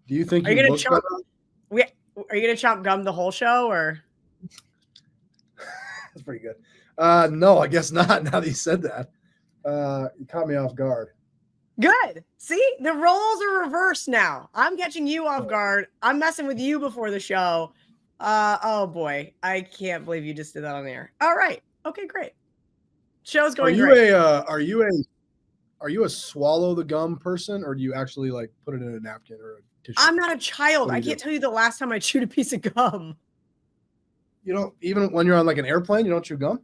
Do you think are you gonna look chomp? Are you gonna chomp gum the whole show or? That's pretty good. No, I guess not. Now that you said that, you caught me off guard. Good. See, the roles are reversed now. I'm catching you off guard. I'm messing with you before the show. Oh boy, I can't believe you just did that on the air. All right. Okay, great. Show's going great. Are you a swallow the gum person, or do you actually like put it in a napkin or a tissue? I'm not a child. I can't tell you the last time I chewed a piece of gum. You don't, even when you're on like an airplane, you don't chew gum?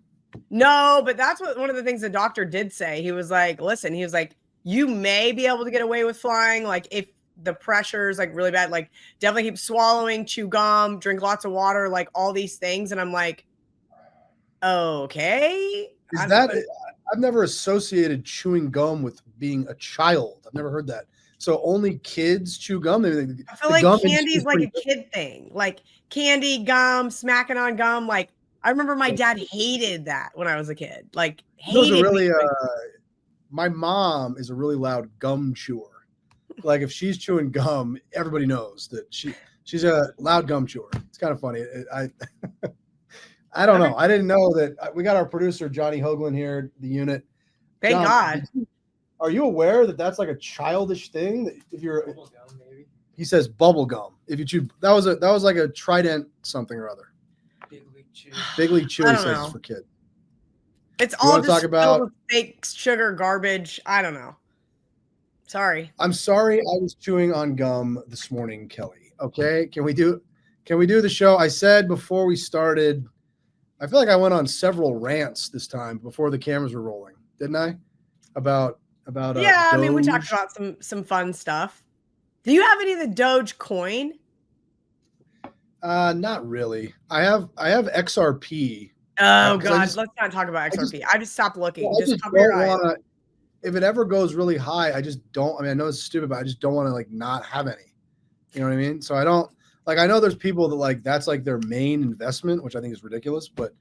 No, but that's what one of the things the doctor did say. He was like, listen, he was like, you may be able to get away with flying. Like if the pressure is like really bad, like definitely keep swallowing, chew gum, drink lots of water, like all these things. And I'm like, okay. I've never associated chewing gum with being a child. I've never heard that. So only kids chew gum. I feel like candy is like a kid thing, like candy, gum, smacking on gum. Like I remember my dad hated that when I was a kid. Like hated. My mom is a really loud gum chewer. Like if she's chewing gum, everybody knows that she's a loud gum chewer. It's kind of funny. I don't know. I didn't know that. We got our producer Johnny Hoagland here, the unit. Thank God. Are you aware that that's like a childish thing? That if you're, bubble gum, maybe. He says bubble gum. If you chew, that was like a Trident something or other. Big League Chew says for kids. It's all just talk about fake sugar garbage. I don't know. Sorry. I'm sorry. I was chewing on gum this morning, Kelly. Okay, can we do the show? I said before we started. I feel like I went on several rants this time before the cameras were rolling, didn't I? About yeah. I mean, we talked about some fun stuff. Do you have any of the Doge coin? Not really. I have XRP. Oh God, let's not talk about XRP. I just stopped looking. Well, just cover your eyes. If it ever goes really high, I just don't. I mean, I know it's stupid, but I just don't want to like not have any. You know what I mean? So I don't like. I know there's people that like that's like their main investment, which I think is ridiculous. But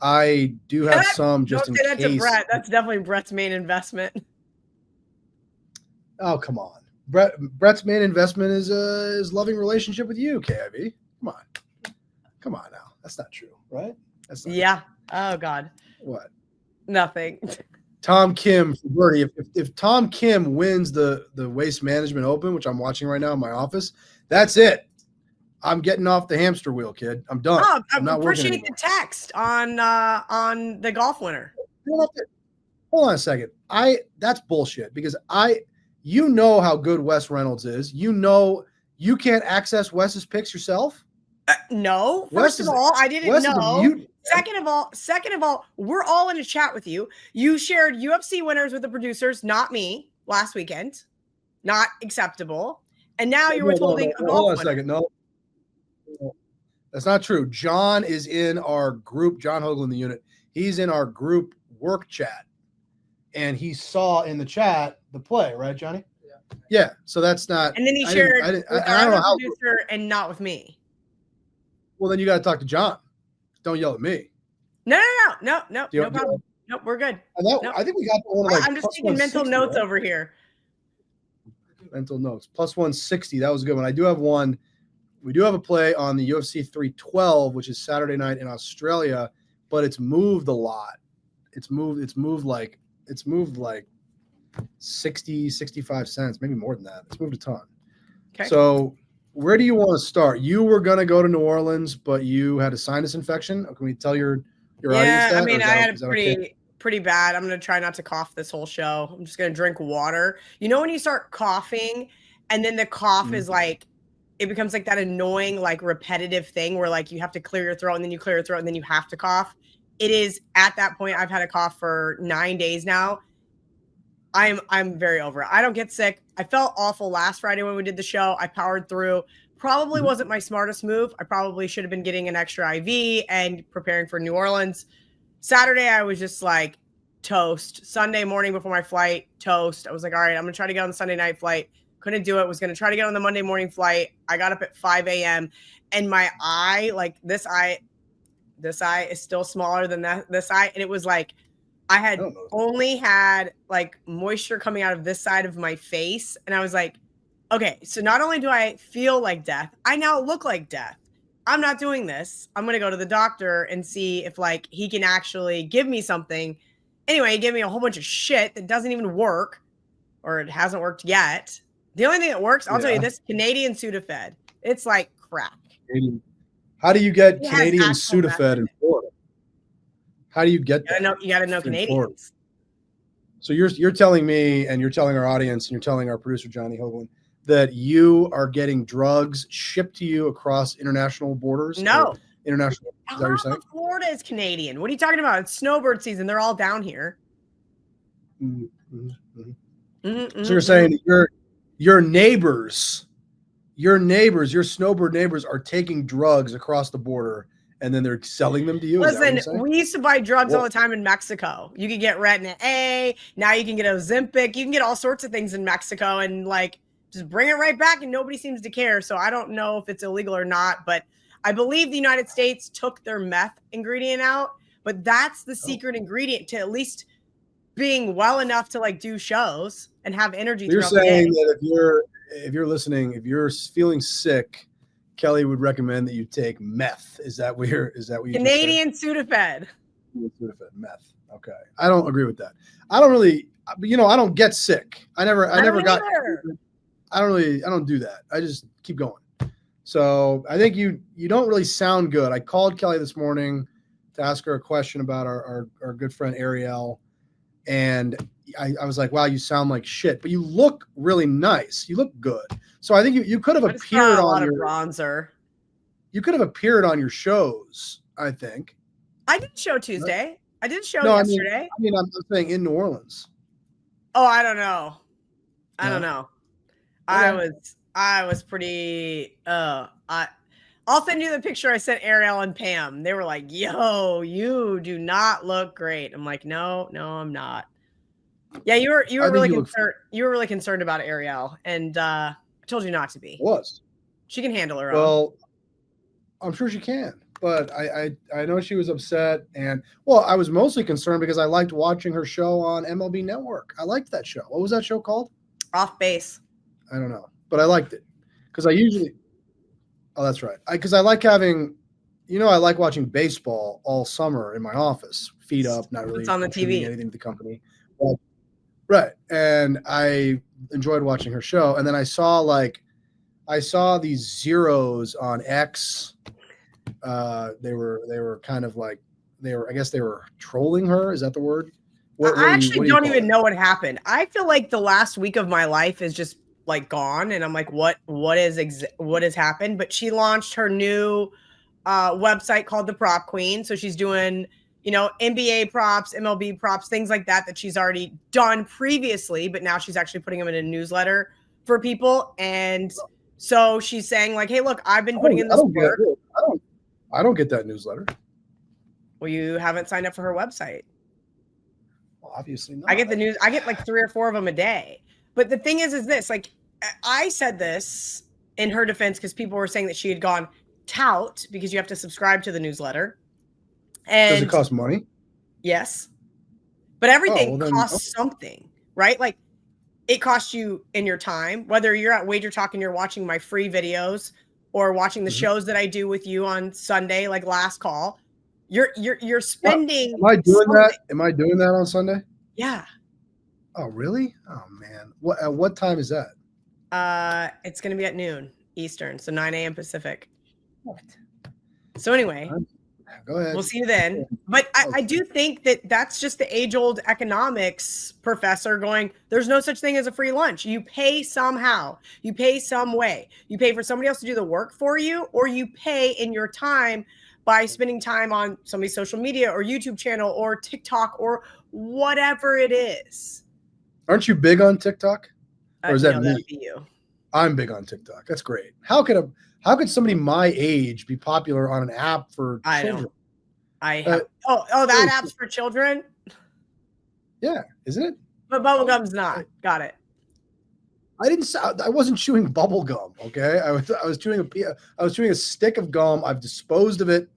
I do have some just in case. Don't say that to Brett. That's definitely Brett's main investment. Oh come on, Brett's main investment is his loving relationship with you, KIV. Come on now. That's not true, right? That's not true. Oh God. What? Nothing. Tom Kim for Birdie. If Tom Kim wins the Waste Management Open, which I'm watching right now in my office, that's it. I'm getting off the hamster wheel, kid. I'm done. Oh, I'm not appreciate the text on the golf winner. Hold on a second. That's bullshit because you know how good Wes Reynolds is. You know you can't access Wes's picks yourself. No. First of all, I didn't know. Second of all, we're all in a chat with you. You shared UFC winners with the producers, not me, last weekend. Not acceptable. And now you're withholding a golf Hold on a second. No. That's not true. John is in our group. John Hoagland, the unit. He's in our group work chat. And he saw in the chat the play, right, Johnny? Yeah. So that's not. And then he shared with our other producer and not with me. Well, then you got to talk to John. Don't yell at me. No problem. Nope, we're good. I think we got the one. I'm just taking mental notes over here. Mental notes. Plus 160. That was a good one. I do have one. We do have a play on the UFC 312, which is Saturday night in Australia, but it's moved a lot. It's moved like 60, 65 cents, maybe more than that. It's moved a ton. Okay. So where do you want to start? You were going to go to New Orleans, but you had a sinus infection. Can we tell your audience that? I mean, I had a pretty bad. I'm going to try not to cough this whole show. I'm just going to drink water. You know when you start coughing and then the cough is like, it becomes like that annoying, like repetitive thing where like you have to clear your throat and then you clear your throat and then you have to cough. It is at that point. I've had a cough for 9 days now. I'm very over it. I don't get sick. I felt awful last Friday when we did the show. I powered through. Probably wasn't my smartest move. I probably should have been getting an extra IV and preparing for New Orleans. Saturday, I was just like toast. Sunday morning before my flight, toast. I was like, all right, I'm going to try to get on the Sunday night flight. Couldn't do it. Was going to try to get on the Monday morning flight. I got up at 5 a.m. and my eye, like this eye is still smaller than this eye. And it was like, I had only had like moisture coming out of this side of my face. And I was like, Okay, so not only do I feel like death, I now look like death. I'm not doing this. I'm going to go to the doctor and see if like he can actually give me something. Anyway, he gave me a whole bunch of shit that doesn't even work, or it hasn't worked yet. The only thing that works, I'll tell you this, Canadian Sudafed. It's like crack. How do you get It has Canadian actual meth Sudafed in Florida? How do you get that? You gotta know in Florida? Canadians. So you're telling me, and you're telling our audience, and you're telling our producer Johnny Hoagland, that you are getting drugs shipped to you across international borders? No. International. Is that what you're saying? Florida is Canadian. What are you talking about? It's snowbird season. They're all down here. Mm-hmm, mm-hmm. So you're saying your neighbors, your snowbird neighbors are taking drugs across the border and then they're selling them to you? Listen, we used to buy drugs all the time in Mexico. You could get Retin A. Now you can get Ozempic. You can get all sorts of things in Mexico and like just bring it right back and nobody seems to care. So I don't know if it's illegal or not, but I believe the United States took their meth ingredient out, but that's the secret ingredient to at least being well enough to like do shows and have energy. You're saying that if you're listening, if you're feeling sick, Kelly would recommend that you take meth. Is that what you Canadian Sudafed? Sudafed, meth. Okay. I don't agree with that. I don't really, I don't get sick. I never got, I don't do that. I just keep going. So I think you don't really sound good. I called Kelly this morning to ask her a question about our good friend Ariel. And I was like, wow, you sound like shit, but you look really nice. You look good. So I think you could have appeared on your bronzer. You could have appeared on your shows, I think. I did a show Tuesday. I did a show yesterday. I'm saying in New Orleans. Oh, I don't know. I don't know. Okay. I was pretty I'll send you the picture I sent Ariel and Pam. They were like, yo, you do not look great. I'm like, no, I'm not. Yeah, you were really concerned. You were really concerned about Ariel, and I told you not to be. She can handle her own. Well, I'm sure she can, but I know she was upset, and I was mostly concerned because I liked watching her show on MLB Network. I liked that show. What was that show called? Off Base. I don't know, but I liked it because I usually. Oh, that's right. Because I like having, I like watching baseball all summer in my office, feet up, not really. It's on the TV. Anything to the company. Well, right. And I enjoyed watching her show. And then I saw these zeros on X. They were kind of like, I guess they were trolling her. Is that the word? I actually don't even know what happened. I feel like the last week of my life is just like gone, and I'm like, what has happened? But she launched her new website called The Prop Queen. So she's doing, NBA props, MLB props, things like that she's already done previously, but now she's actually putting them in a newsletter for people. And so she's saying like, hey, look, I've been putting in this work. I don't get that newsletter. Well, you haven't signed up for her website. Well, obviously not. I get the news. I get like 3 or 4 of them a day. But the thing is this, like, I said this in her defense because people were saying that she had gone tout because you have to subscribe to the newsletter. And does it cost money? Yes. But everything costs something, right? Like it costs you in your time, whether you're at WagerTalk and you're watching my free videos or watching the shows that I do with you on Sunday, like Last Call. You're spending. Am I doing that? Am I doing that on Sunday? Yeah. Oh, really? Oh, man. What time is that? It's going to be at noon Eastern, so 9 a.m. Pacific. What? So anyway, go ahead. We'll see you then. But I do think that's just the age-old economics professor going, there's no such thing as a free lunch. You pay somehow. You pay some way. You pay for somebody else to do the work for you, or you pay in your time by spending time on somebody's social media or YouTube channel or TikTok or whatever it is. Aren't you big on TikTok? Or is that me? That'd be you. I'm big on TikTok. That's great. How could somebody my age be popular on an app for children? That app's for children? Yeah, isn't it? But bubblegum's not. Got it. I wasn't chewing bubble gum, okay? I was chewing a stick of gum. I've disposed of it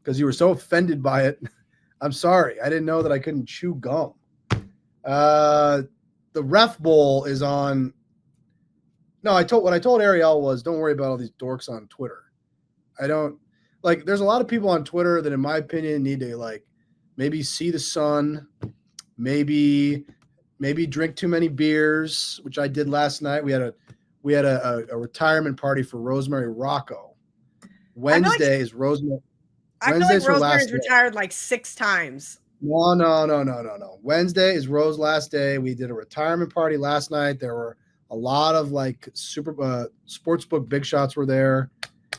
because you were so offended by it. I'm sorry. I didn't know that I couldn't chew gum. The Ref Bowl is on. No, what I told Ariel was, don't worry about all these dorks on Twitter. I don't like. There's a lot of people on Twitter that, in my opinion, need to like maybe see the sun, maybe drink too many beers, which I did last night. We had a retirement party for Rosemary Rocco. Wednesday is Rosemary. I feel like Rosemary's retired like 6 times. No. Wednesday is Rose's last day. We did a retirement party last night. There were a lot of like sportsbook big shots were there.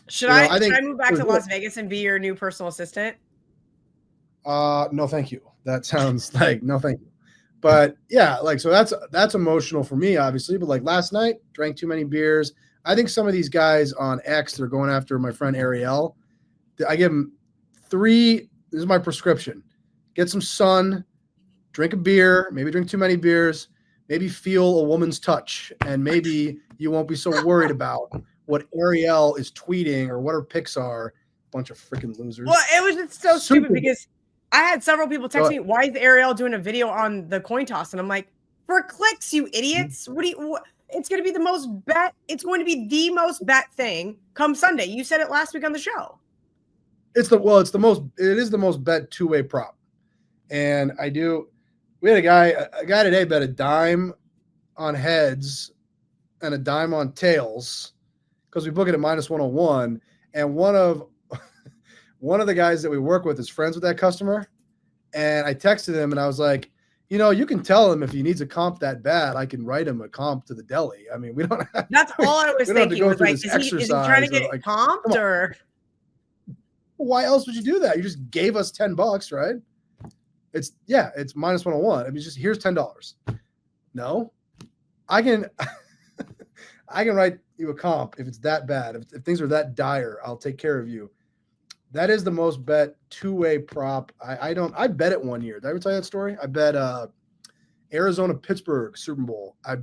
Should I move back to Las Vegas and be your new personal assistant? No, thank you. That sounds like no, thank you. But yeah, like, so that's emotional for me, obviously. But like last night, drank too many beers. I think some of these guys on X, they're going after my friend Ariel. I give them 3. This is my prescription. Get some sun, drink a beer, maybe drink too many beers, maybe feel a woman's touch, and maybe you won't be so worried about what Ariel is tweeting or what her picks are. Bunch of freaking losers. Well, it was just so stupid because I had several people text me, why is Ariel doing a video on the coin toss? And I'm like, for clicks, you idiots. It's going to be the most bet. It's going to be the most bet thing come Sunday. You said it last week on the show. It is the most bet two-way prop. And we had a guy today bet a dime on heads and a dime on tails because we book it at -101. And one of the guys that we work with is friends with that customer. And I texted him and I was like, you can tell him if he needs a comp that bad, I can write him a comp to the deli. I mean, we don't have, that's all I was thinking. Was like, is he trying to get comped or? Why else would you do that? You just gave us $10, right? It's -101. I mean, just here's $10. No, I can write you a comp if it's that bad. If things are that dire, I'll take care of you. That is the most bet two-way prop. I bet it one year. Did I ever tell you that story? I bet Arizona Pittsburgh Super Bowl. I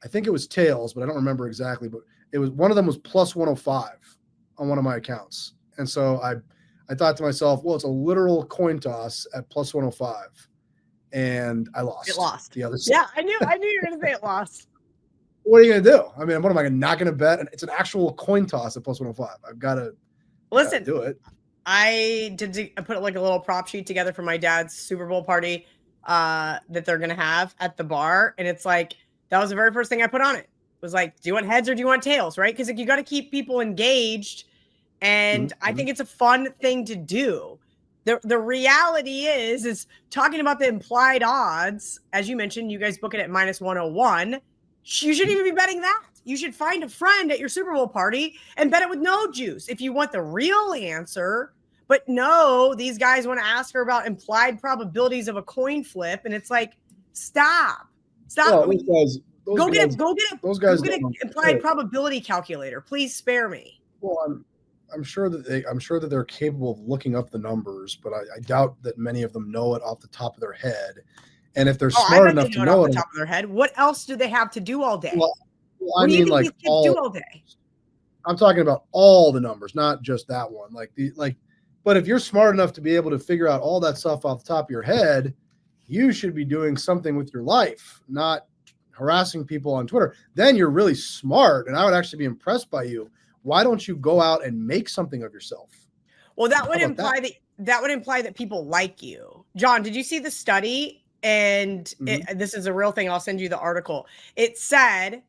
think it was tails, but I don't remember exactly. But it was one of them was +105 on one of my accounts, and so I thought to myself, well, it's a literal coin toss at +105, and I lost. It lost. The other side. Yeah, I knew you were going to say it lost. What are you going to do? I mean, what am I not going to bet? It's an actual coin toss at +105. I've got to. Listen, do it. I put like a little prop sheet together for my dad's Super Bowl party that they're gonna have at the bar, and it's like that was the very first thing I put on it. It was like, do you want heads or do you want tails, right? Because like you got to keep people engaged, and I think it's a fun thing to do. The reality is talking about the implied odds, as you mentioned, you guys book it at -101. You shouldn't even be betting that. You should find a friend at your Super Bowl party and bet it with no juice if you want the real answer. But no, these guys want to ask her about implied probabilities of a coin flip. And it's like, stop. Well, Go get an implied care. Probability calculator. Please spare me. Well, I'm sure that they're capable of looking up the numbers, but I doubt that many of them know it off the top of their head. And if they're smart enough to know it off the top of their head, what else do they have to do all day? Well, I mean, like all day. I'm talking about all the numbers, not just that one. But if you're smart enough to be able to figure out all that stuff off the top of your head, you should be doing something with your life, not harassing people on Twitter. Then you're really smart, and I would actually be impressed by you. Why don't you go out and make something of yourself? Well, that would imply that people like you. John, did you see the study? And this is a real thing. I'll send you the article. It said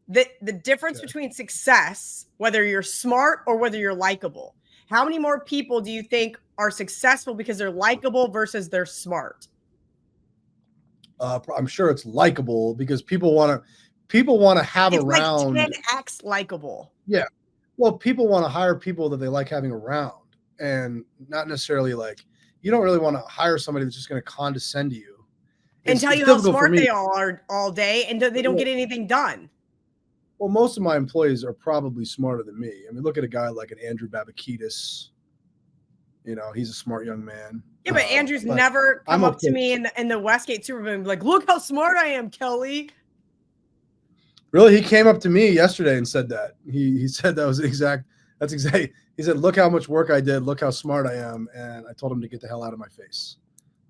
that the difference between success, whether you're smart or whether you're likable, how many more people do you think are successful because they're likable versus they're smart? I'm sure it's likable because people want to have it's around. Like 10x likable. Yeah. Well, people want to hire people that they like having around, and not necessarily like you don't really want to hire somebody that's just going to condescend to you and tell you how smart they are all day, and they don't get anything done. Well, most of my employees are probably smarter than me. I mean, look at a guy like an Andrew Babakidis. He's a smart young man. Yeah, but Andrew's never come up to me in the Westgate SuperBook and be like, look how smart I am, Kelly. Really? He came up to me yesterday and said that. He said that's exact. He said, look how much work I did. Look how smart I am. And I told him to get the hell out of my face.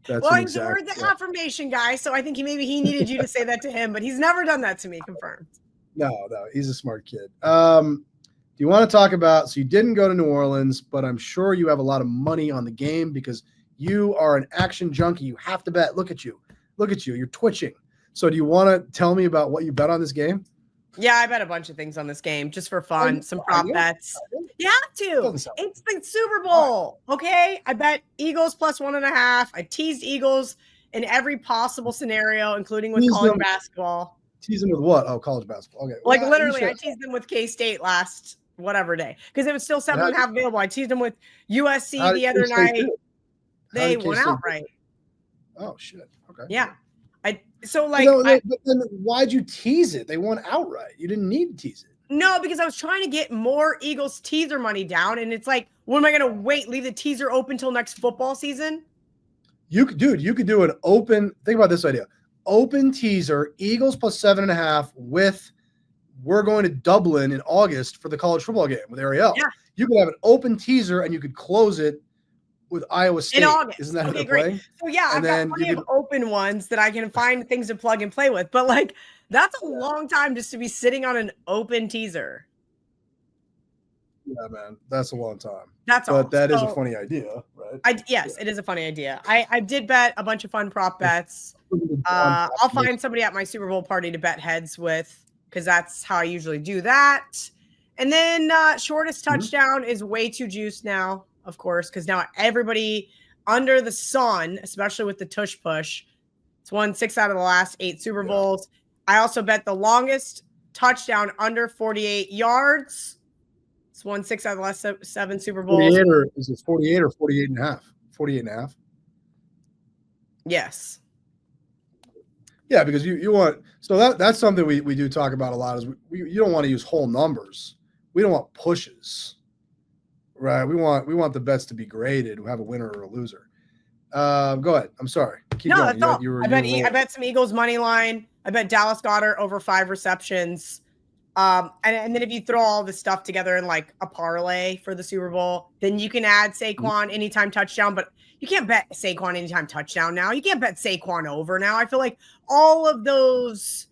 He's heard the affirmation guy. So I think maybe he needed you to say that to him, but he's never done that to me. Confirmed. No, he's a smart kid. Do you want to talk about, so you didn't go to New Orleans, but I'm sure you have a lot of money on the game because you are an action junkie. You have to bet. Look at you. You're twitching. So do you want to tell me about what you bet on this game? Yeah, I bet a bunch of things on this game just for fun. Some prop bets. You have to. It's the Super Bowl. Okay. I bet Eagles plus 1.5. I teased Eagles in every possible scenario, including with college basketball. Tease them with what? Oh, college basketball. Okay. Like literally, I teased them with K-State last whatever day because it was still 7.5 available. I teased them with USC the other night. They went outright. Oh shit. Okay. Yeah. But then why'd you tease it? They won outright. You didn't need to tease it. No, because I was trying to get more Eagles teaser money down, and it's like, what am I going to wait? Leave the teaser open till next football season? You could do an open. Think about this idea: open teaser, Eagles plus 7.5 with. We're going to Dublin in August for the college football game with Ariel. Yeah. You could have an open teaser and you could close it with Iowa State. In August. Isn't that okay, great. So yeah, I've got plenty of open ones that I can find things to plug and play with. But like, that's a long time just to be sitting on an open teaser. Yeah, man, that's a long time. That's all. But that is a funny idea, right? Yes, it is a funny idea. I did bet a bunch of fun prop bets. I'll find somebody at my Super Bowl party to bet heads with because that's how I usually do that. And then shortest touchdown is way too juiced now. Of course, because now everybody under the sun, especially with the tush push, it's won 6 out of the last 8 Super Bowls. I also bet the longest touchdown under 48 yards. It's won 6 out of the last 7 Super Bowls. Is it 48 or 48.5? 48.5. Yes. Yeah, because you want that's something we do talk about a lot is you don't want to use whole numbers. We don't want pushes. Right, we want the bets to be graded. We have a winner or a loser. Go ahead. I'm sorry. Keep going. That's all. I bet some Eagles money line. I bet Dallas Goedert over 5 receptions. And then if you throw all this stuff together in like a parlay for the Super Bowl, then you can add Saquon anytime touchdown. But you can't bet Saquon anytime touchdown now. You can't bet Saquon over now. I feel like all of those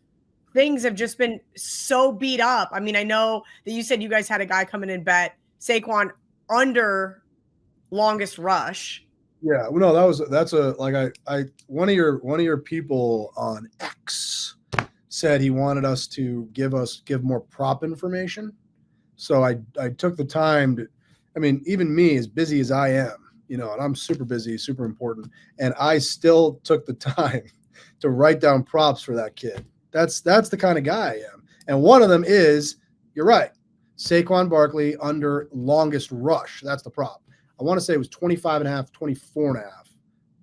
things have just been so beat up. I mean, I know that you said you guys had a guy come in and bet Saquon under longest rush. Yeah, well, no, that's one of your people on X said he wanted us to give more prop information. So I took the time to, I mean, even me, as busy as I am, and I'm super busy, super important, and I still took the time to write down props for that kid. That's the kind of guy I am. And one of them is, you're right, Saquon Barkley under longest rush. That's the prop. I want to say it was 25.5, 24.5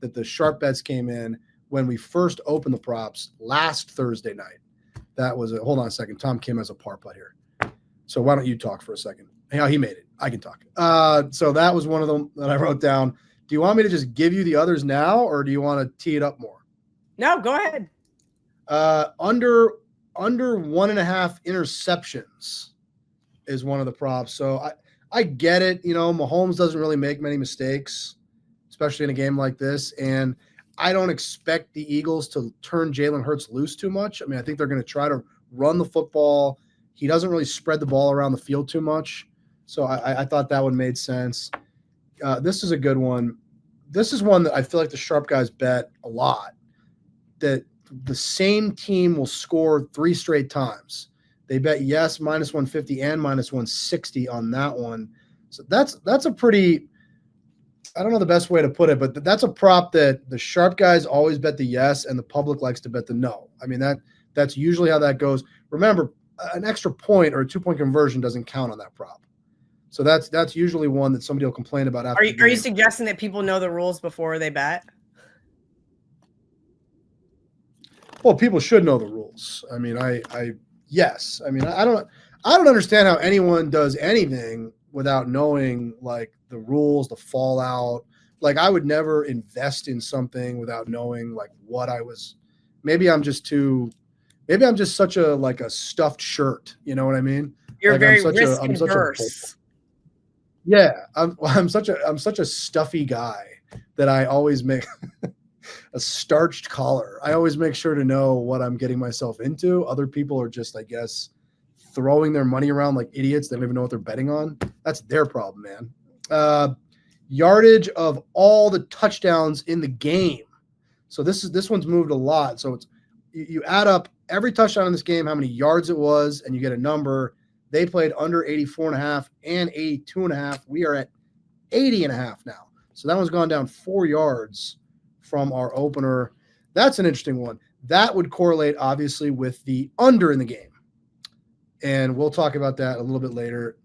that the sharp bets came in when we first opened the props last Thursday night. That was hold on a second. Tom Kim has a par putt here. So why don't you talk for a second? How he made it. I can talk. So that was one of them that I wrote down. Do you want me to just give you the others now, or do you want to tee it up more? No, go ahead. Under 1.5 interceptions is one of the props. So I get it. Mahomes doesn't really make many mistakes, especially in a game like this. And I don't expect the Eagles to turn Jalen Hurts loose too much. I mean, I think they're going to try to run the football. He doesn't really spread the ball around the field too much. So I thought that one made sense. This is a good one. This is one that I feel like the sharp guys bet a lot, that the same team will score 3 straight times. They bet yes, minus 150 and minus 160 on that one. So that's a pretty, I don't know the best way to put it, but that's a prop that the sharp guys always bet the yes and the public likes to bet the no. I mean, that's usually how that goes. Remember, an extra point or a 2-point conversion doesn't count on that prop. So that's usually one that somebody will complain about after. Are you suggesting that people know the rules before they bet? Well, people should know the rules. I mean, yes. I mean, I don't understand how anyone does anything without knowing like the rules, the fallout. Like I would never invest in something without knowing like what I was. Maybe I'm just such a stuffed shirt. You know what I mean? You're like very risk averse. Yeah, I'm such a stuffy guy that I always make a starched collar. I always make sure to know what I'm getting myself into. Other people are just, I guess, throwing their money around like idiots. They don't even know what they're betting on. That's their problem, man. Yardage of all the touchdowns in the game. So this one's moved a lot. So it's you add up every touchdown in this game, how many yards it was, and you get a number. They played under 84.5 and 82.5. We are at 80.5 now. So that one's gone down 4 yards from our opener. That's an interesting one. That would correlate, obviously, with the under in the game. And we'll talk about that a little bit later.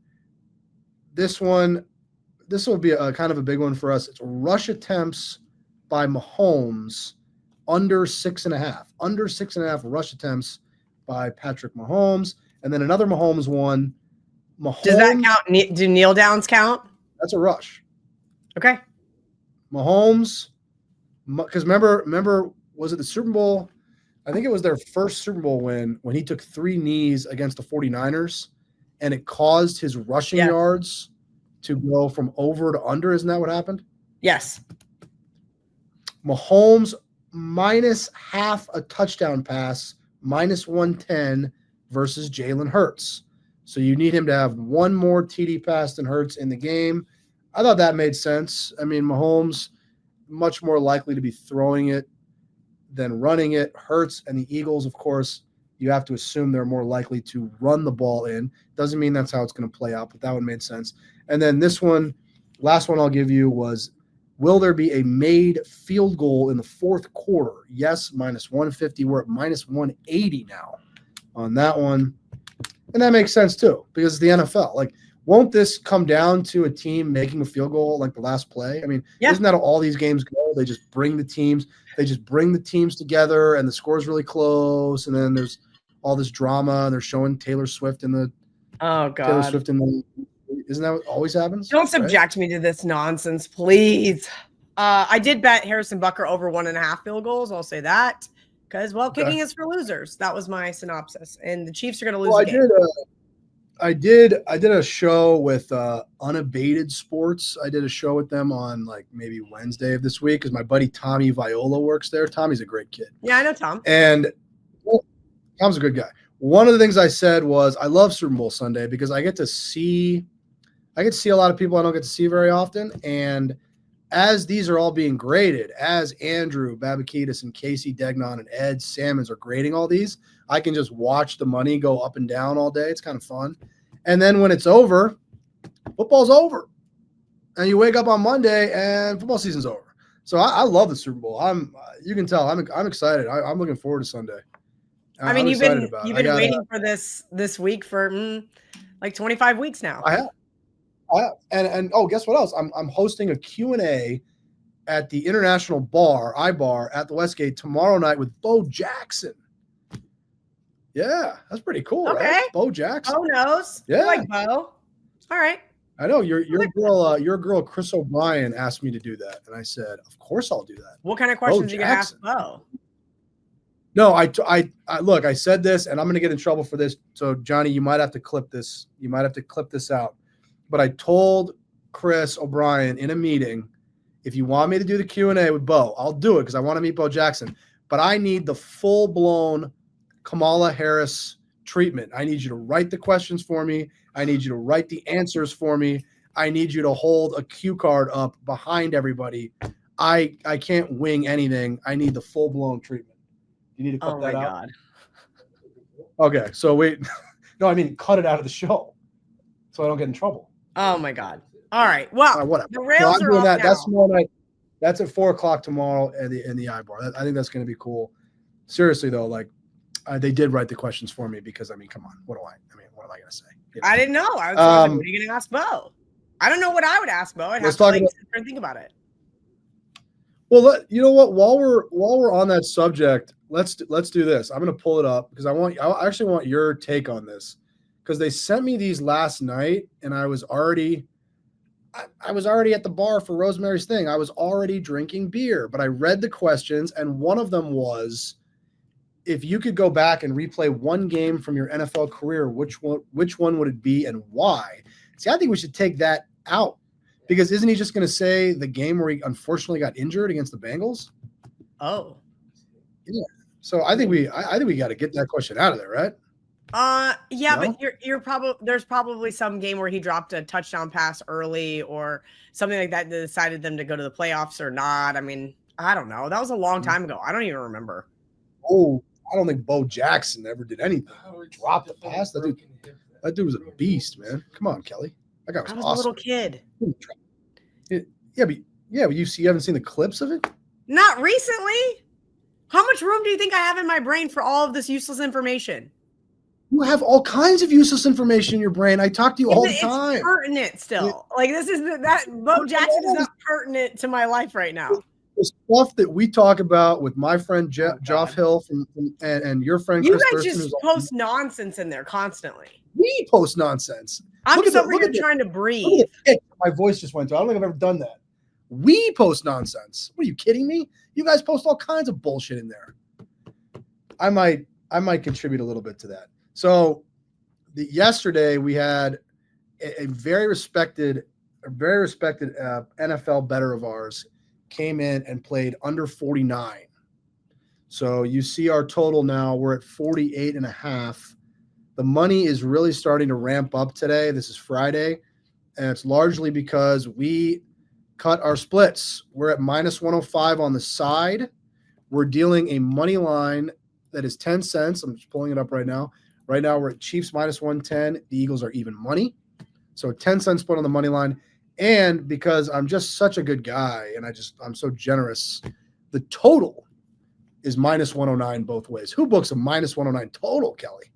This will be a kind of a big one for us. It's rush attempts by Mahomes under 6.5. Under 6.5 rush attempts by Patrick Mahomes. And then another Mahomes one. Does that count? Do kneel downs count? That's a rush. Okay. Mahomes, because remember, was it the Super Bowl? I think it was their first Super Bowl win when he took 3 knees against the 49ers, and it caused his rushing yards to go from over to under. Isn't that what happened? Yes. Mahomes minus half a touchdown pass, minus 110 versus Jalen Hurts. So you need him to have one more TD pass than Hurts in the game. I thought that made sense. I mean, Mahomes much more likely to be throwing it than running it. Hurts and the Eagles, of course, you have to assume they're more likely to run the ball in. Doesn't mean that's how it's going to play out, but that one made sense. And then this one, last one I'll give you was, will there be a made field goal in the fourth quarter? Yes, minus 150. We're at minus 180 now on that one. And that makes sense too, because it's the NFL. Like, won't this come down to a team making a field goal like the last play? I mean, isn't that how all these games go? They just bring the teams together, and the score's really close, and then there's all this drama, and they're showing Taylor Swift in the isn't that what always happens? Don't subject me to this nonsense, please. I did bet Harrison Butker over 1.5 field goals. I'll say that. Because, kicking is for losers. That was my synopsis. And the Chiefs are going to lose the game. I did a show with Unabated Sports. I did a show with them on like maybe Wednesday of this week because my buddy Tommy Viola works there. Tommy's a great kid. Yeah, I know Tom. And Tom's a good guy. One of the things I said was I love Super Bowl Sunday because I get to see a lot of people I don't get to see very often. And as these are all being graded, as Andrew Babakitis and Casey Degnan and Ed Salmons are grading all these, I can just watch the money go up and down all day. It's kind of fun. And then when it's over, football's over. And you wake up on Monday and football season's over. So I love the Super Bowl. You can tell I'm excited. I'm looking forward to Sunday. I mean, you've been waiting for this week for like 25 weeks now. I have. And guess what else? I'm hosting a Q&A at the International Bar at the Westgate tomorrow night with Bo Jackson. Yeah, that's pretty cool, okay. Right? Bo Jackson. Bo knows. Yeah. I like Bo. All right. I know your girl Chris O'Brien asked me to do that, and I said, of course I'll do that. What kind of questions are you gonna ask Bo? No, I look, I said this, and I'm gonna get in trouble for this. So Johnny, you might have to clip this. You might have to clip this out. But I told Chris O'Brien in a meeting, if you want me to do the Q&A with Bo, I'll do it because I want to meet Bo Jackson. But I need the full-blown Kamala Harris treatment. I need you to write the questions for me. I need you to write the answers for me. I need you to hold a cue card up behind everybody. I can't wing anything. I need the full-blown treatment. You need to cut that out? Oh, my God. Okay, so wait. No, I mean cut it out of the show so I don't get in trouble. Oh my God! All right. Well, whatever. The Rails are off now. That's tomorrow night. That's at 4:00 tomorrow in the iBar. I think that's going to be cool. Seriously though, like they did write the questions for me because I mean, come on, what am I going to say? You know? I didn't know. I was like, what are you going to ask Bo? I don't know what I would ask Bo. I'd have to sit there and think about it. Well, you know what? While we're on that subject, let's do this. I'm going to pull it up because I actually want your take on this. Because they sent me these last night, and I was already at the bar for Rosemary's Thing. I was already drinking beer, but I read the questions, and one of them was, if you could go back and replay one game from your NFL career, which one would it be and why? See, I think we should take that out because isn't he just going to say the game where he unfortunately got injured against the Bengals? Oh, yeah. So I think we got to get that question out of there, right? Yeah, No? but you're probably there's probably some game where he dropped a touchdown pass early or something like that decided them to go to the playoffs or not. I mean, I don't know. That was a long time ago. I don't even remember. Oh, I don't think Bo Jackson ever did anything. Drop the pass. That dude was a beast, man. Come on, Kelly. That guy was I was awesome. a little kid. But you haven't seen the clips of it? Not recently. How much room do you think I have in my brain for all of this useless information? You have all kinds of useless information in your brain. I talk to you all the time. It's pertinent still. Like this is that Bo Jackson is not pertinent to my life right now. The stuff that we talk about with my friend Joff Hill and your friend You Chris guys Thurston just post nonsense in there constantly. We post nonsense. I'm just over here trying to breathe. My voice just went through. I don't think I've ever done that. We post nonsense. What are you kidding me? You guys post all kinds of bullshit in there. I might contribute a little bit to that. So yesterday we had a very respected NFL bettor of ours came in and played under 49. So you see our total now, we're at 48.5. The money is really starting to ramp up today. This is Friday, and it's largely because we cut our splits. We're at minus 105 on the side. We're dealing a money line that is 10 cents. I'm just pulling it up right now. Right now, we're at Chiefs minus 110. The Eagles are even money. So 10 cents split on the money line. And because I'm just such a good guy and I'm so generous, the total is minus 109 both ways. Who books a minus 109 total, Kelly?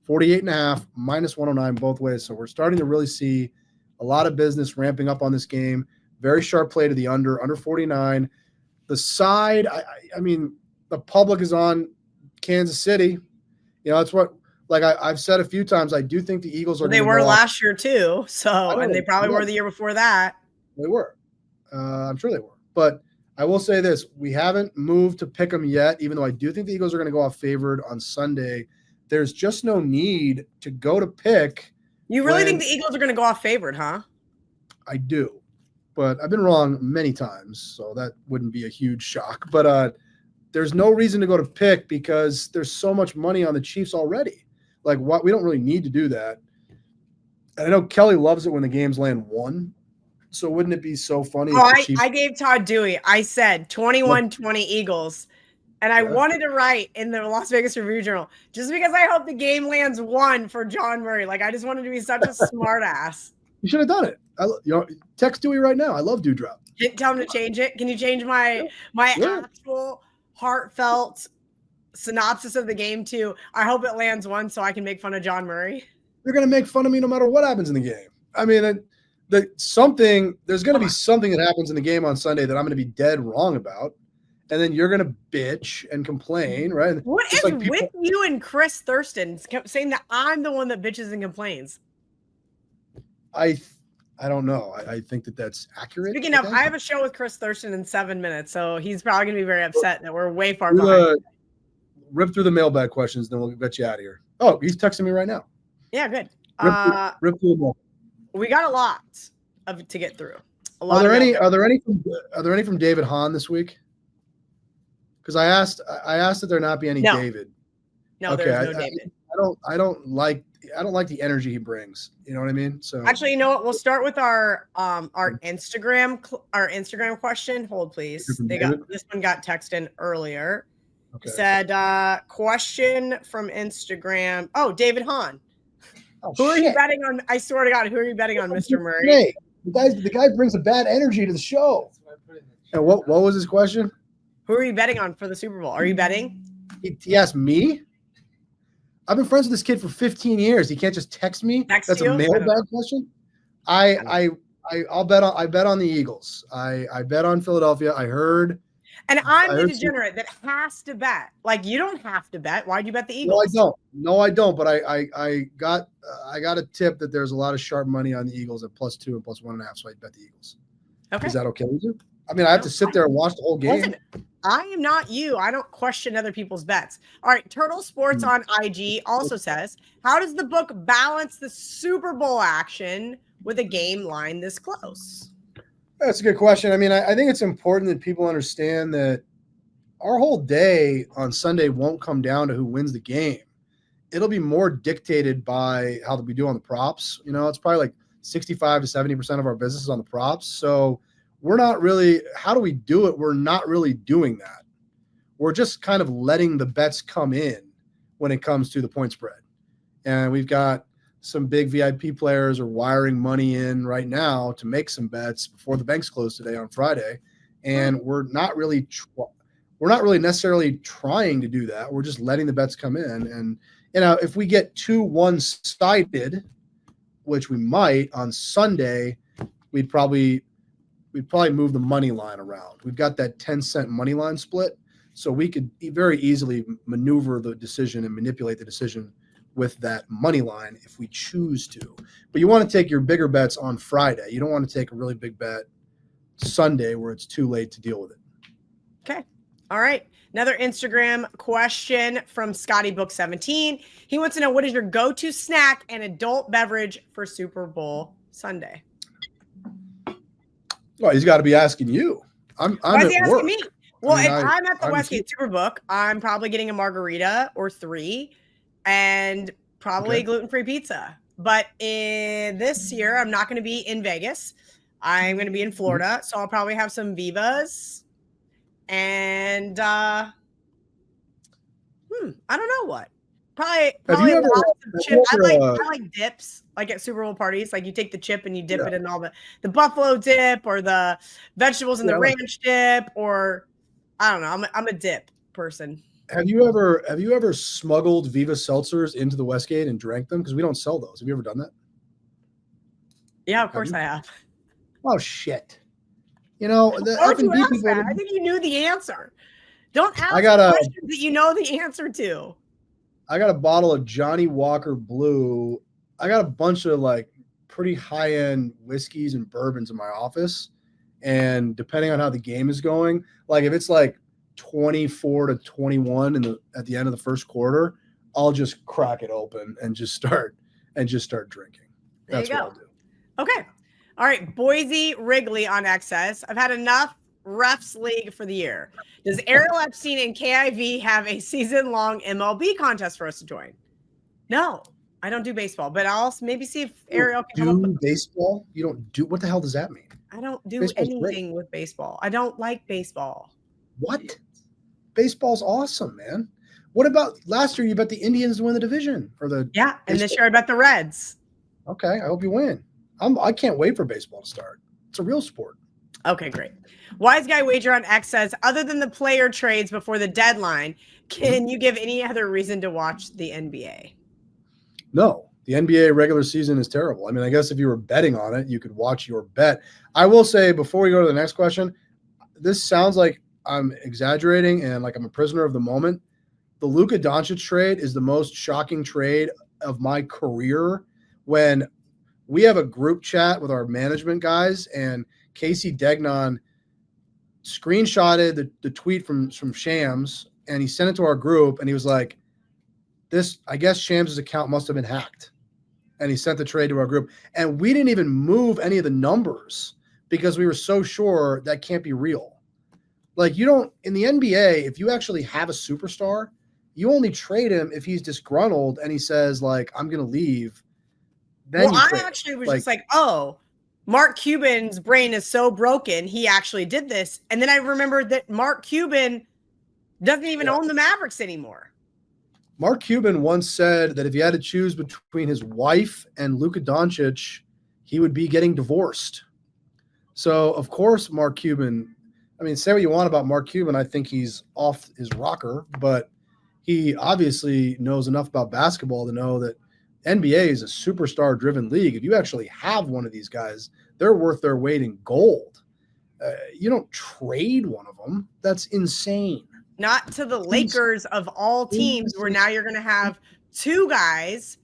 48.5, minus 109 both ways. So we're starting to really see a lot of business ramping up on this game. Very sharp play to the under 49. The side, I mean, the public is on Kansas City. You know, that's what, like I've said a few times, I do think the Eagles are. They were last year too. So, and they probably were the year before that. They were. I'm sure they were. But I will say this, we haven't moved to pick them yet, even though I do think the Eagles are going to go off favored on Sunday. There's just no need to go to pick. You really think the Eagles are going to go off favored, huh? I do. But I've been wrong many times, so that wouldn't be a huge shock. But there's no reason to go to pick because there's so much money on the Chiefs already. Like, what? We don't really need to do that. And I know Kelly loves it when the games land 1. So wouldn't it be so funny? Oh, I gave Todd Dewey. I said 21-20 Eagles. And I wanted to write in the Las Vegas Review-Journal just because I hope the game lands 1 for John Murray. Like, I just wanted to be such a smart ass. You should have done it. Text Dewey right now. I love Dewdrop. Tell him to change it. Can you change my actual heartfelt synopsis of the game to I hope it lands 1 so I can make fun of John Murray? They're going to make fun of me no matter what happens in the game. I mean, there's going to be something that happens in the game on Sunday that I'm going to be dead wrong about. And then you're going to bitch and complain, right? What is with you and Chris Thurston saying that I'm the one that bitches and complains? I don't know. I think that's accurate. Speaking of, I have a show with Chris Thurston in 7 minutes, so he's probably going to be very upset that we're way far behind. Rip through the mailbag questions, then we'll get you out of here. Oh, he's texting me right now. Yeah, good. Rip through them. We got a lot to get through. Are there any from David Hahn this week? Because I asked that there not be any David. No, okay, there's no David. I don't like the energy he brings. You know what I mean? So actually, you know what? We'll start with our Instagram question. Hold please. This one got texted earlier. Okay. Said question from Instagram. Oh, David Hahn. Oh, who are you betting on? I swear to God, who are you betting on, Mr. Murray? Hey, the guy brings a bad energy to the show. And what was his question? Who are you betting on for the Super Bowl? Are you betting? He asked me. I've been friends with this kid for 15 years. He can't just text me. That's a mailbag question. I bet on the Eagles. I bet on Philadelphia. I heard. And I'm the degenerate that has to bet. Like, you don't have to bet. Why'd you bet the Eagles? No, I don't. But I got a tip that there's a lot of sharp money on the Eagles at +2 and +1.5. So I bet the Eagles. Okay. Is that okay with you? I mean, I have to sit there and watch the whole game. Listen, I am not you. I don't question other people's bets. All right. Turtle Sports on IG also says, how does the book balance the Super Bowl action with a game line this close? That's a good question. I mean, I think it's important that people understand that our whole day on Sunday won't come down to who wins the game. it'll be more dictated by how we do on the props. You know, it's probably like 65 to 70% of our business is on the props. So we're not really, how do we do it? We're not really doing that. We're just kind of letting the bets come in when it comes to the point spread. And we've got some big VIP players are wiring money in right now to make some bets before the banks close today on Friday. And we're not really necessarily trying to do that. We're just letting the bets come in. And, you know, if we get too one-sided, which we might on Sunday, we'd probably move the money line around. We've got that 10-cent money line split, so we could very easily maneuver the decision and manipulate the decision with that money line if we choose to. But you want to take your bigger bets on Friday. You don't want to take a really big bet Sunday where it's too late to deal with it. Okay. All right. Another Instagram question from ScottyBook17. He wants to know, what is your go-to snack and adult beverage for Super Bowl Sunday? Well, he's got to be asking you. I'm Why is he at asking work. me? Well, I mean, if I'm at the Westgate SuperBook, I'm probably getting a margarita or 3 and probably gluten-free pizza. But this year, I'm not going to be in Vegas. I'm going to be in Florida, so I'll probably have some Vivas and I don't know what. Probably lots of chip. I like dips, like at Super Bowl parties. Like you take the chip and you dip it in all the buffalo dip or the vegetables in the ranch dip, or I don't know. I'm a dip person. Have you ever smuggled Viva seltzers into the Westgate and drank them? Because we don't sell those. Have you ever done that? Yeah, of course I have. Oh shit! You know, I think you knew the answer. Don't ask questions that you know the answer to. I got a bottle of Johnny Walker Blue. I got a bunch of like pretty high-end whiskeys and bourbons in my office. And depending on how the game is going, like if it's like 24-21 at the end of the first quarter, I'll just crack it open and just start drinking. That's what I'll do. Okay. All right. Boise Wrigley on XS. I've had enough refs league for the year. Does Ariel Epstein and KIV have a season-long MLB contest for us to join? No, I don't do baseball, but I'll maybe see if Ariel can come up with baseball. You don't do, what the hell does that mean? I don't do anything with baseball. I don't like baseball. What? Baseball's awesome, man. What about last year? You bet the Indians to win the division or the and this year I bet the Reds. Okay, I hope you win. I can't wait for baseball to start. It's a real sport. Okay, great. Wise Guy Wager on X says, other than the player trades before the deadline, can you give any other reason to watch the NBA? No, the NBA regular season is terrible. I mean, I guess if you were betting on it, you could watch your bet. I will say before we go to the next question, this sounds like I'm exaggerating and like I'm a prisoner of the moment. The Luka Doncic trade is the most shocking trade of my career. When we have a group chat with our management guys and Casey Degnan screenshotted the tweet from Shams and he sent it to our group and he was like, I guess Shams' account must have been hacked. And he sent the trade to our group. And we didn't even move any of the numbers because we were so sure that can't be real. Like in the NBA, if you actually have a superstar, you only trade him if he's disgruntled and he says like, I'm going to leave. Then I actually was just like, oh, Mark Cuban's brain is so broken. He actually did this. And then I remembered that Mark Cuban doesn't even own the Mavericks anymore. Mark Cuban once said that if he had to choose between his wife and Luka Doncic, he would be getting divorced. So, of course, Mark Cuban, I mean, say what you want about Mark Cuban. I think he's off his rocker, but he obviously knows enough about basketball to know that NBA is a superstar-driven league. If you actually have one of these guys, they're worth their weight in gold. You don't trade one of them. That's insane. Not to the Lakers of all teams, where now you're going to have two guys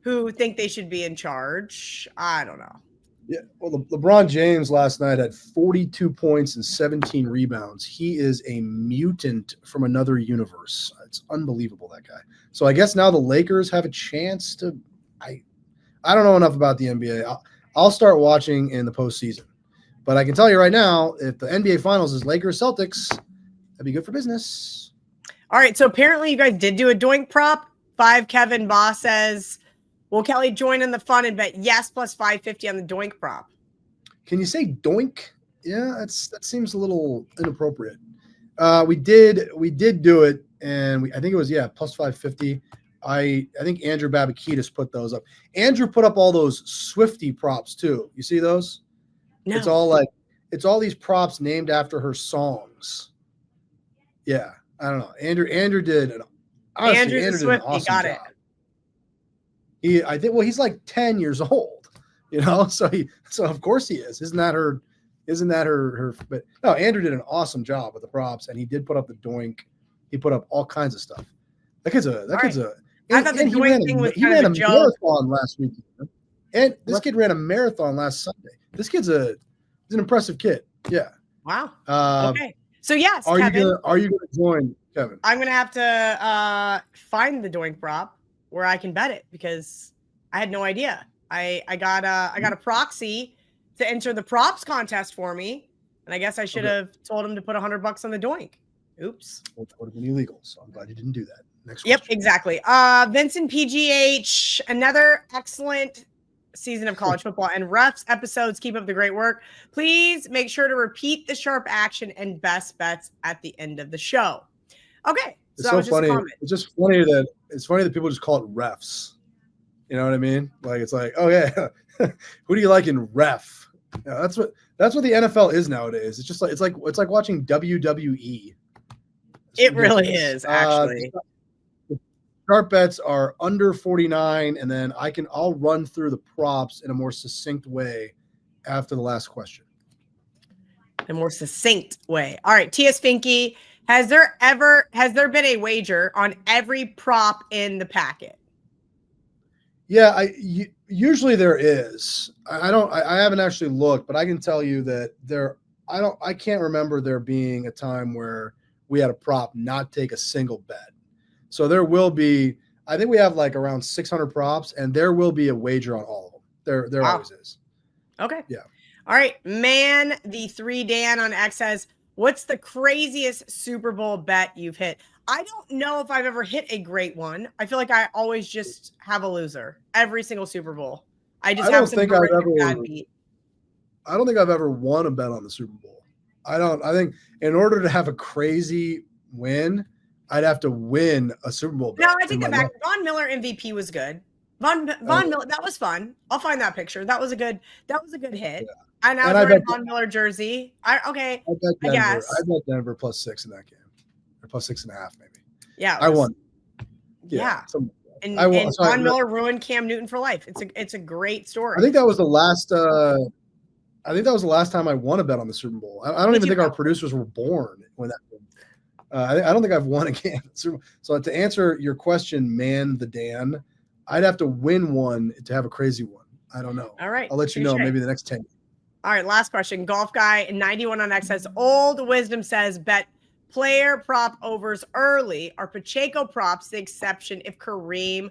who think they should be in charge. I don't know. Yeah, well, LeBron James last night had 42 points and 17 rebounds. He is a mutant from another universe. It's unbelievable, that guy. So I guess now the Lakers have a chance to – I don't know enough about the NBA. I'll start watching in the postseason. But I can tell you right now, if the NBA Finals is Lakers-Celtics, that'd be good for business. All right, so apparently you guys did do a doink prop 5 Kevin Boss says, will Kelly join in the fun and bet yes plus 550 on the doink prop? Can you say doink? Yeah, that seems a little inappropriate. We did do it, and I think it was plus 550. I think Andrew Babakitis put those up. Andrew put up all those Swiftie props too. You see those? No. It's all these props named after her songs. Yeah, I don't know. Andrew did an Andrew's a Swiftie, awesome got job. He's like 10 years old, so of course he is. Isn't that her? But no, Andrew did an awesome job with the props, and he did put up the doink. He put up all kinds of stuff. That kid's a. I thought the doink thing was kind of a joke. Marathon last week, and this kid ran a marathon last Sunday. This kid's he's an impressive kid. Yeah. Wow. Okay. So yes, are Kevin, you gonna join, Kevin? I'm gonna have to find the doink prop where I can bet it, because I had no idea. I got a proxy to enter the props contest for me, and I guess I should have told him to put $100 on the doink. Oops. Which would have been illegal, so I'm glad you didn't do that. Next question. Yep, exactly. Vincent PGH, another excellent season of college football and refs episodes. Keep up the great work. Please make sure to repeat the sharp action and best bets at the end of the show. Okay. It's so funny. It's just funny that people just call it refs. You know what I mean? Like, it's like, oh yeah, who do you like in ref? Yeah, that's what the NFL is nowadays. It's like watching WWE. It really is, actually. Sharp bets are under 49, and then I'll run through the props in a more succinct way after the last question. A more succinct way. All right, T.S. Finke, has there been a wager on every prop in the packet? Yeah, usually there is. I haven't actually looked, but I can tell you that I can't remember there being a time where we had a prop not take a single bet. So there will be, I think we have like around 600 props, and there will be a wager on all of them. There always is. Okay. Yeah. All right. Man, the 3 Dan on X says, what's the craziest Super Bowl bet you've hit? I don't know if I've ever hit a great one. I feel like I always just have a loser every single Super Bowl. I don't think I've ever won a bet on the Super Bowl. I think in order to have a crazy win, I'd have to win a Super Bowl bet. No, I take that back. Von Miller MVP was good. Von Miller, that was fun. I'll find that picture. That was a good hit. Yeah. And I was wearing a Von Miller jersey. I guess. I bet Denver +6 in that game. Or +6.5 maybe. Yeah. I won. Yeah. And Von Miller ruined Cam Newton for life. It's a great story. I think that was the last time I won a bet on the Super Bowl. I don't even think our producers were born when that happened. I don't think I've won a game. So to answer your question, man, the Dan, I'd have to win one to have a crazy one. I don't know. All right. I'll let you know maybe the next 10. All right. Last question. Golf guy 91 on X says, old wisdom says, bet player prop overs early. Are Pacheco props the exception if Kareem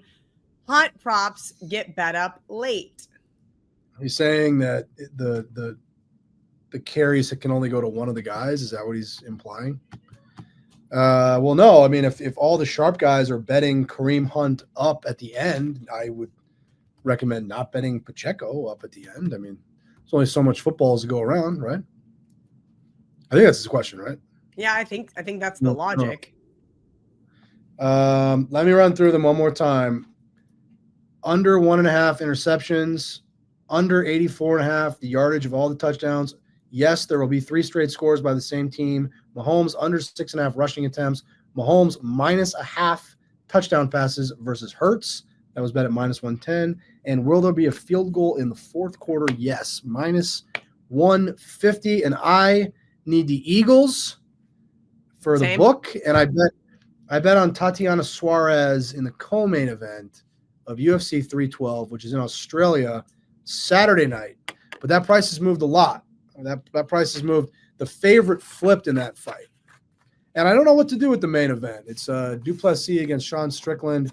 Hunt props get bet up late? He's saying that the carries can only go to one of the guys. Is that what he's implying? Well, no. I mean, if all the sharp guys are betting Kareem Hunt up at the end, I would recommend not betting Pacheco up at the end. I mean, there's only so much footballs to go around, right? I think that's his question, right? Yeah, I think that's the logic. No. Let me run through them one more time. Under 1.5 interceptions, under 84.5, the yardage of all the touchdowns. Yes, there will be 3 straight scores by the same team. Mahomes under 6.5 rushing attempts. Mahomes -0.5 touchdown passes versus Hurts. That was bet at -110. And will there be a field goal in the fourth quarter? Yes, -150. And I need the Eagles for the book. And I bet on Tatiana Suarez in the co-main event of UFC 312, which is in Australia, Saturday night. But that price has moved a lot. That price has moved. The favorite flipped in that fight. And I don't know what to do with the main event. It's Duplessis against Sean Strickland.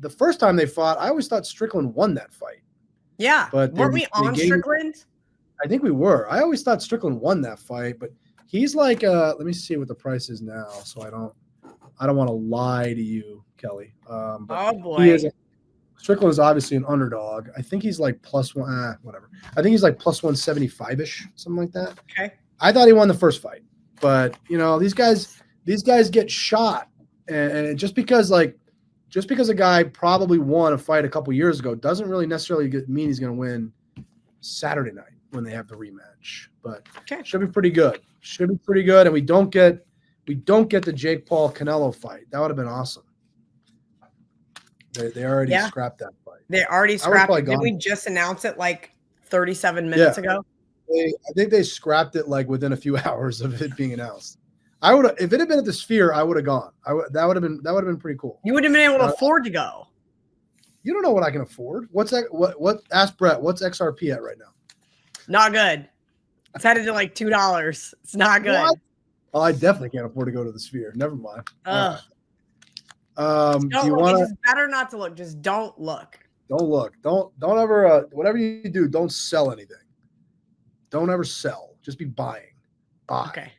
The first time they fought, I always thought Strickland won that fight. Yeah. But weren't we on Strickland? I think we were. I always thought Strickland won that fight, but he's like, let me see what the price is now so I don't to lie to you, Kelly. But Oh boy. Strickland is obviously an underdog. I think he's like +1, whatever. I think he's like +175-ish, something like that. Okay. I thought he won the first fight, but these guys get shot, and just because a guy probably won a fight a couple years ago doesn't really necessarily mean he's going to win Saturday night when they have the rematch. But should be pretty good. And we don't get the Jake Paul Canelo fight. That would have been awesome. They already scrapped that fight. They already scrapped it. Did we just announce it like 37 minutes ago? I think they scrapped it like within a few hours of it being announced. If it had been at the Sphere, I would have gone. That would have been pretty cool. You would have been able to afford to go. You don't know what I can afford. What's that? What? Ask Brett. What's XRP at right now? Not good. It's headed to like $2. It's not good. What? Oh, I definitely can't afford to go to the Sphere. Never mind. Ugh. Do you want to? It's better not to look. Just don't look. Don't look. Don't ever. Whatever you do, don't sell anything. Don't ever sell. Just be buying. Buy. Okay.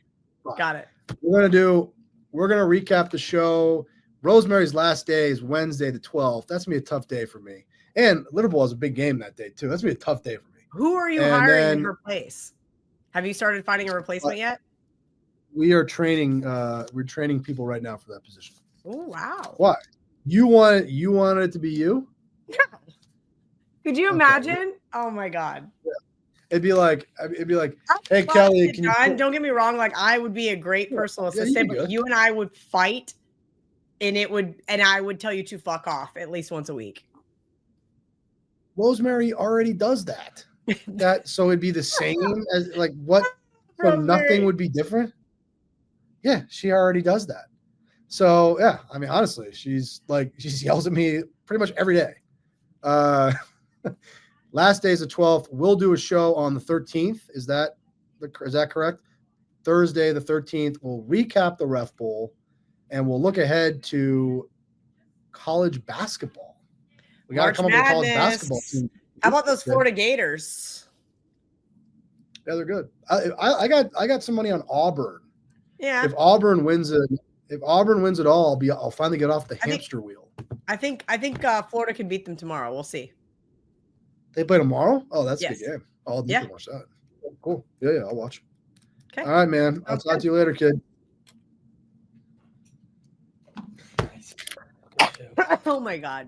Buy. Got it. We're gonna recap the show. Rosemary's last day is Wednesday the 12th. That's gonna be a tough day for me. And Liverpool has a big game that day too. That's gonna be a tough day for me. Who are you hiring in her place? Have you started finding a replacement yet? We are training. We're training people right now for that position. Oh wow! What? You wanted it to be you? Yeah. Could you imagine? Oh my god! Yeah. It'd be like, hey Kelly, don't get me wrong. Like I would be a great personal assistant, but you and I would fight, and I would tell you to fuck off at least once a week. Rosemary already does that. So it'd be the same as like what? So nothing would be different. Yeah, she already does that. So yeah, I mean, honestly, she yells at me pretty much every day. Last day is the 12th. We'll do a show on the 13th. Is that correct? Thursday the 13th. We'll recap the Ref Bowl, and we'll look ahead to college basketball. We got to come up with a college basketball team. How about those Florida Gators? Yeah, they're good. I got some money on Auburn. Yeah. If Auburn wins it all, I'll finally get off the hamster wheel. I think Florida can beat them tomorrow. We'll see. They play tomorrow? Oh, that's a good game. I'll need to watch that. Cool. Yeah, I'll watch. Okay. All right, man. I'll talk to you later, kid. Oh my God.